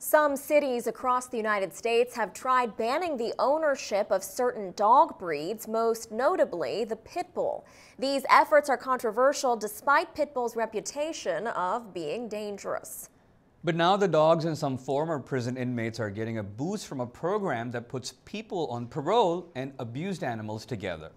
Some cities across the United States have tried banning the ownership of certain dog breeds, most notably the pit bull. These efforts are controversial despite pit bull's reputation of being dangerous. But now the dogs and some former prison inmates are getting a boost from a program that puts people on parole and abused animals together.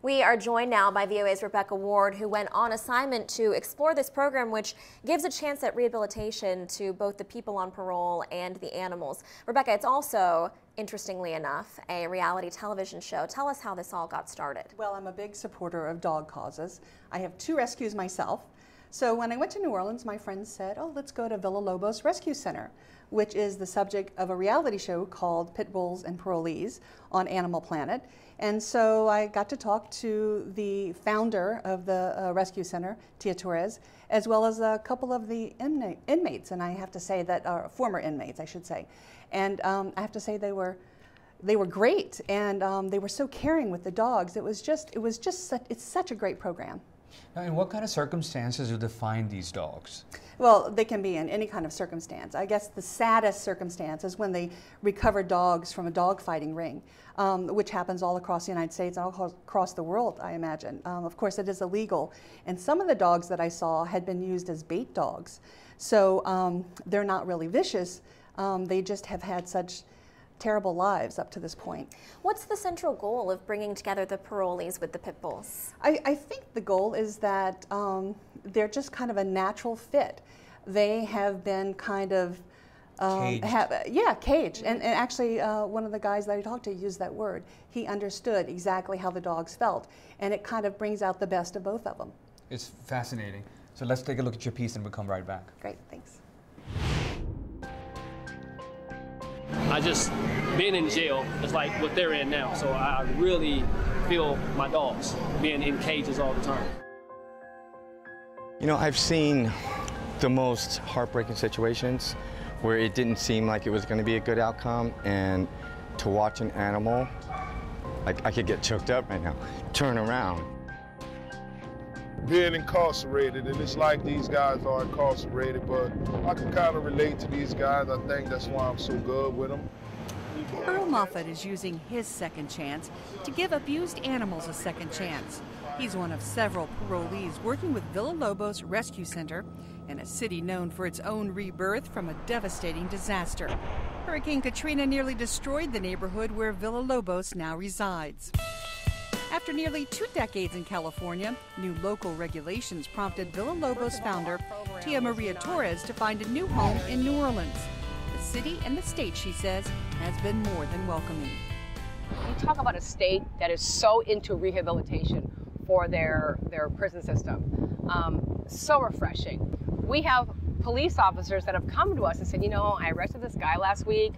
We are joined now by VOA's Rebecca Ward, who went on assignment to explore this program, which gives a chance at rehabilitation to both the people on parole and the animals. Rebecca, it's also, interestingly enough, a reality television show. Tell us how this all got started. Well, I'm a big supporter of dog causes. I have 2 rescues myself. So when I went to New Orleans, my friends said, oh, let's go to Villarreal Rescue Center, which is the subject of a reality show called Pit Bulls and Parolees on Animal Planet. And so I got to talk to the founder of the rescue center, Tia Torres, as well as a couple of the inmates, and I have to say that, former inmates, I should say. And I have to say they were great, and they were so caring with the dogs. It's such a great program. Now, in what kind of circumstances do they find these dogs? Well, they can be in any kind of circumstance. I guess the saddest circumstance is when they recover dogs from a dog fighting ring, which happens all across the United States and all across the world, I imagine. Of course, it is illegal. And some of the dogs that I saw had been used as bait dogs. So they're not really vicious. They just have had such terrible lives up to this point. What's the central goal of bringing together the parolees with the pit bulls? I think the goal is that they're just kind of a natural fit. They have been kind of caged. And actually, one of the guys that I talked to used that word. He understood exactly how the dogs felt, and it kind of brings out the best of both of them. It's fascinating. So let's take a look at your piece and we'll come right back. Great, thanks. Being in jail is like what they're in now, so I really feel my dogs being in cages all the time. You know, I've seen the most heartbreaking situations where it didn't seem like it was going to be a good outcome, and to watch an animal, like I could get choked up right now, turn around. Being incarcerated, and it's like these guys are incarcerated, but I can kind of relate to these guys. I think that's why I'm so good with them. Earl Moffat is using his second chance to give abused animals a second chance. He's one of several parolees working with Villalobos Rescue Center, in a city known for its own rebirth from a devastating disaster. Hurricane Katrina nearly destroyed the neighborhood where Villalobos now resides. After nearly 2 decades in California, new local regulations prompted Villalobos founder Tia Maria Torres to find a new home in New Orleans. The city and the state, she says, has been more than welcoming. You talk about a state that is so into rehabilitation for their prison system. So refreshing. We have police officers that have come to us and said, you know, I arrested this guy last week.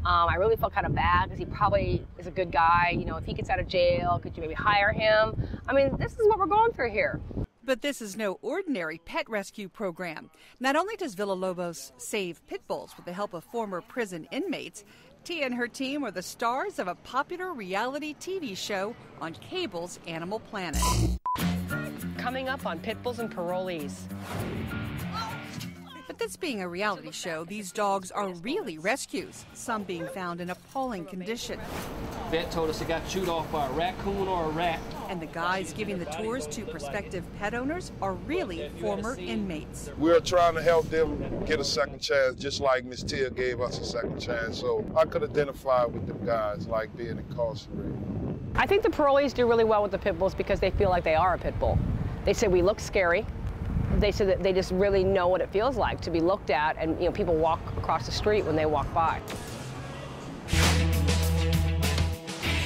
I really felt kind of bad because he probably is a good guy. You know, if he gets out of jail, could you maybe hire him? I mean, this is what we're going through here. But this is no ordinary pet rescue program. Not only does Villalobos save pit bulls with the help of former prison inmates, Tia and her team are the stars of a popular reality TV show on cable's Animal Planet. Coming up on Pit Bulls and Parolees. But this being a reality show, these dogs are really rescues, some being found in appalling condition. Vet told us it got chewed off by a raccoon or a rat. And the guys giving the tours to prospective pet owners are really former inmates. We're trying to help them get a second chance, just like Miss Tia gave us a second chance. So I could identify with them guys, like being incarcerated. I think the parolees do really well with the pit bulls because they feel like they are a pit bull. They say we look scary. They said that they just really know what it feels like to be looked at, and you know, people walk across the street when they walk by.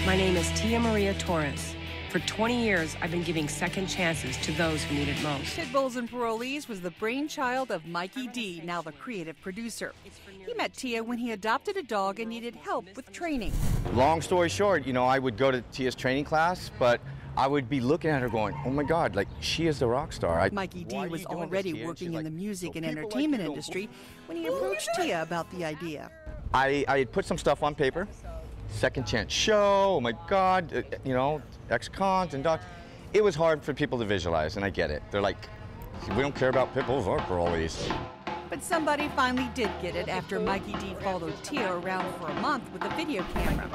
My name is Tia Maria Torres. For 20 years, I've been giving second chances to those who need it most. Pit Bulls and Parolees was the brainchild of Mikey D, now the creative producer. He met Tia when he adopted a dog and needed help with training. Long story short, you know, I would go to Tia's training class, but I would be looking at her going, oh my God, like, she is the rock star. Mikey D was already working in the music and entertainment industry when he approached Tia about the idea. I had put some stuff on paper, second chance show, oh my God, you know, ex-cons and dogs. It was hard for people to visualize, and I get it. They're like, we don't care about pit bulls or parolees. But somebody finally did get it after Mikey D followed Tia around for a month with a video camera.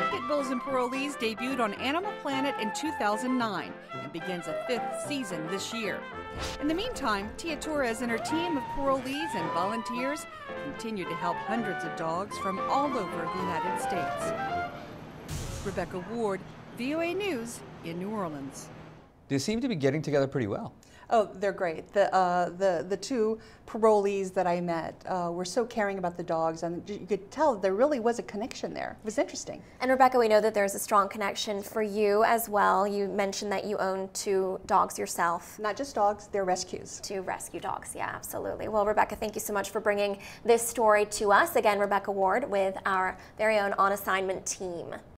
Pit Bulls and Parolees debuted on Animal Planet in 2009 and begins a 5th season this year. In the meantime, Tia Torres and her team of parolees and volunteers continue to help hundreds of dogs from all over the United States. Rebecca Ward, VOA News in New Orleans. They seem to be getting together pretty well. Oh, they're great. The two parolees that I met were so caring about the dogs, and you could tell there really was a connection there. It was interesting. And Rebecca, we know that there's a strong connection for you as well. You mentioned that you own 2 dogs yourself. Not just dogs, they're rescues. 2 rescue dogs, yeah, absolutely. Well, Rebecca, thank you so much for bringing this story to us. Again, Rebecca Ward with our very own On Assignment team.